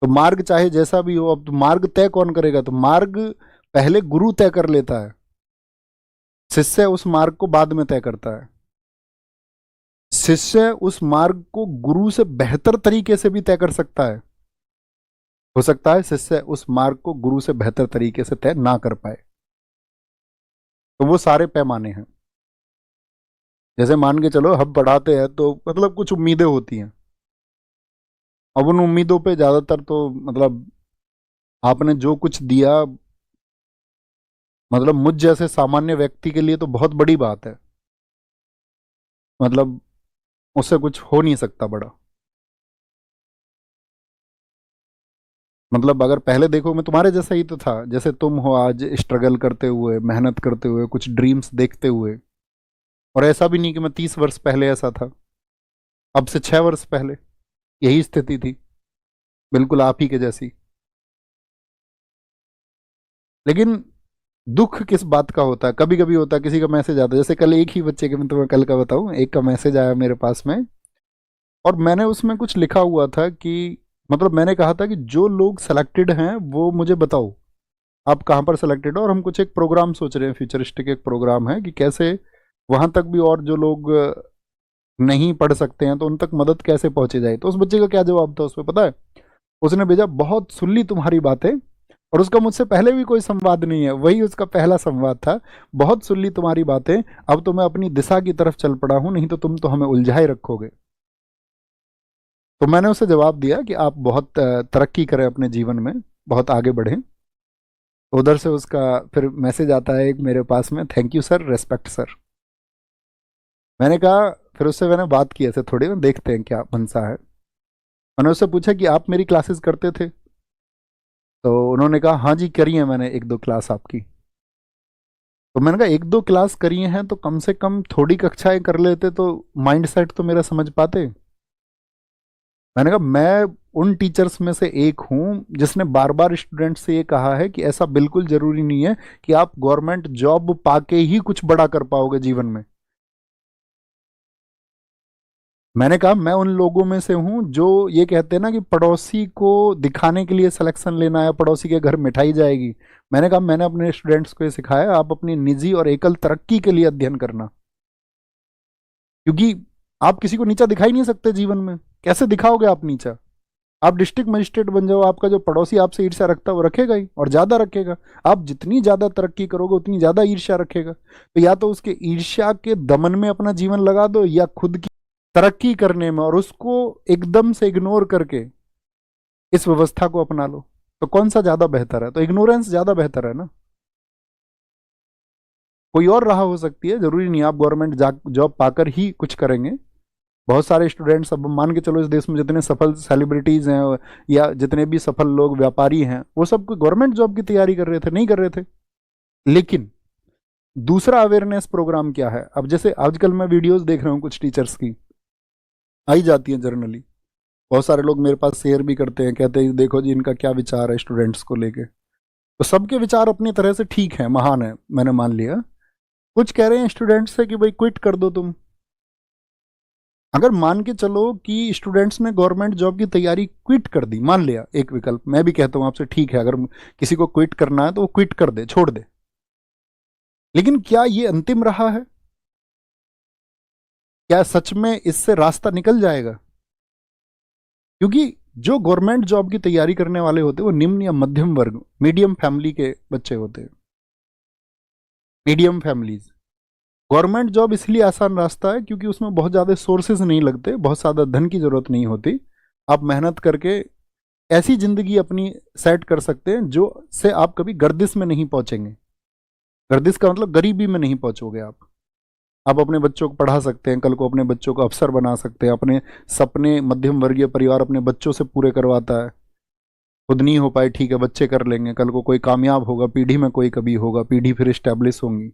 तो मार्ग चाहे जैसा भी हो, अब तो मार्ग तय कौन करेगा? तो मार्ग पहले गुरु तय कर लेता है, शिष्य उस मार्ग को बाद में तय करता है। शिष्य उस मार्ग को गुरु से बेहतर तरीके से भी तय कर सकता है। हो सकता है शिष्य उस मार्ग को गुरु से बेहतर तरीके से तय ना कर पाए। तो वो सारे पैमाने हैं। जैसे मान के चलो हम पढ़ाते हैं तो मतलब कुछ उम्मीदें होती हैं। अब उन उम्मीदों पे ज्यादातर तो मतलब आपने जो कुछ दिया, मतलब मुझ जैसे सामान्य व्यक्ति के लिए तो बहुत बड़ी बात है। मतलब उससे कुछ हो नहीं सकता बड़ा। मतलब अगर पहले देखो, मैं तुम्हारे जैसा ही तो था, जैसे तुम हो आज, स्ट्रगल करते हुए, मेहनत करते हुए, कुछ ड्रीम्स देखते हुए। और ऐसा भी नहीं कि मैं 30 वर्ष पहले ऐसा था। अब से 6 वर्ष पहले यही स्थिति थी, बिल्कुल आप ही के जैसी। लेकिन दुख किस बात का होता है? कभी कभी होता है किसी का मैसेज आता है, जैसे कल एक ही बच्चे के, मैं तुम्हें कल का बताऊं, एक का मैसेज आया मेरे पास में। और मैंने उसमें कुछ लिखा हुआ था कि मतलब मैंने कहा था कि जो लोग सेलेक्टेड हैं वो मुझे बताओ आप कहाँ पर सेलेक्टेड हो, और हम कुछ एक प्रोग्राम सोच रहे हैं, फ्यूचरिस्टिक एक प्रोग्राम है कि कैसे वहां तक भी और जो लोग नहीं पढ़ सकते हैं तो उन तक मदद कैसे पहुंचे जाए। तो उस बच्चे का क्या जवाब था उसमें पता है? उसने भेजा, बहुत सुन ली तुम्हारी बातें। और उसका मुझसे पहले भी कोई संवाद नहीं है, वही उसका पहला संवाद था। बहुत सुन ली तुम्हारी बातें, अब तो मैं अपनी दिशा की तरफ चल पड़ा हूं, नहीं तो तुम तो हमें उलझाए रखोगे। तो मैंने उसे जवाब दिया कि आप बहुत तरक्की करें अपने जीवन में, बहुत आगे बढ़ें। उधर से उसका फिर मैसेज आता है एक मेरे पास में, thank you sir, respect sir. मैंने कहा, फिर उससे मैंने बात की ऐसे थोड़ी ना, देखते हैं क्या मनसा है। मैंने उससे पूछा कि आप मेरी क्लासेस करते थे? तो उन्होंने कहा हाँ जी करी है मैंने एक दो क्लास आपकी। तो मैंने कहा एक दो क्लास करी हैं तो कम से कम थोड़ी कक्षाएं कर लेते तो माइंड सेट तो मेरा समझ पाते। मैंने कहा मैं उन टीचर्स में से एक हूं जिसने बार बार स्टूडेंट से ये कहा है कि ऐसा बिल्कुल जरूरी नहीं है कि आप गवर्नमेंट जॉब पाके ही कुछ बड़ा कर पाओगे जीवन में। मैंने कहा मैं उन लोगों में से हूं जो ये कहते हैं ना कि पड़ोसी को दिखाने के लिए सिलेक्शन लेना है, पड़ोसी के घर मिठाई जाएगी। मैंने कहा मैंने अपने स्टूडेंट्स को ये सिखाया, आप अपनी निजी और एकल तरक्की के लिए अध्ययन करना। क्योंकि आप किसी को नीचा दिखा ही नहीं सकते जीवन में। कैसे दिखाओगे आप नीचा? आप डिस्ट्रिक्ट मजिस्ट्रेट बन जाओ, आपका जो पड़ोसी आपसे ईर्ष्या रखता है वो रखेगा ही, और ज्यादा रखेगा। आप जितनी ज्यादा तरक्की करोगे उतनी ज्यादा ईर्ष्या रखेगा। तो या तो उसके ईर्ष्या के दमन में अपना जीवन लगा दो, या खुद की तरक्की करने में और उसको एकदम से इग्नोर करके इस व्यवस्था को अपना लो। तो कौन सा ज्यादा बेहतर है? तो इग्नोरेंस ज्यादा बेहतर है ना। कोई और राह हो सकती है, जरूरी नहीं आप गवर्नमेंट जॉब पाकर ही कुछ करेंगे। बहुत सारे स्टूडेंट्स, अब मान के चलो इस देश में जितने सफल सेलिब्रिटीज हैं या जितने भी सफल लोग व्यापारी हैं, वो सब गवर्नमेंट जॉब की तैयारी कर रहे थे? नहीं कर रहे थे। लेकिन दूसरा अवेयरनेस प्रोग्राम क्या है? अब जैसे आजकल मैं वीडियोस देख रहा हूँ कुछ टीचर्स की, आई जाती हैं जर्नली। बहुत सारे लोग मेरे पास शेयर भी करते हैं, कहते हैं देखो जी इनका क्या विचार है स्टूडेंट्स को लेके। तो सबके विचार अपनी तरह से ठीक है, महान है, मैंने मान लिया। कुछ कह रहे हैं स्टूडेंट्स से कि भाई क्विट कर दो तुम। अगर मान के चलो कि स्टूडेंट्स ने गवर्नमेंट जॉब की तैयारी क्विट कर दी, मान लिया एक विकल्प, मैं भी कहता हूं आपसे ठीक है, अगर किसी को क्विट करना है तो वो क्विट कर दे, छोड़ दे। लेकिन क्या ये अंतिम रहा है? क्या सच में इससे रास्ता निकल जाएगा? क्योंकि जो गवर्नमेंट जॉब की तैयारी करने वाले होते हैं वो निम्न या मध्यम वर्ग, मीडियम फैमिली के बच्चे होते हैं। Medium families. गवर्नमेंट जॉब इसलिए आसान रास्ता है क्योंकि उसमें बहुत ज़्यादा सोर्सेज नहीं लगते, बहुत ज़्यादा धन की जरूरत नहीं होती। आप मेहनत करके ऐसी जिंदगी अपनी सेट कर सकते हैं जो से आप कभी गर्दिश में नहीं पहुंचेंगे। गर्दिश का मतलब गरीबी में नहीं पहुंचोगे आप अपने बच्चों को पढ़ा सकते हैं, कल को अपने बच्चों को अफसर बना सकते हैं। अपने सपने मध्यम वर्गीय परिवार अपने बच्चों से पूरे करवाता है। खुद नहीं हो पाए ठीक है, बच्चे कर लेंगे, कल को कोई कामयाब होगा, पीढ़ी में कोई कभी होगा, पीढ़ी फिर स्टैब्लिश होंगी।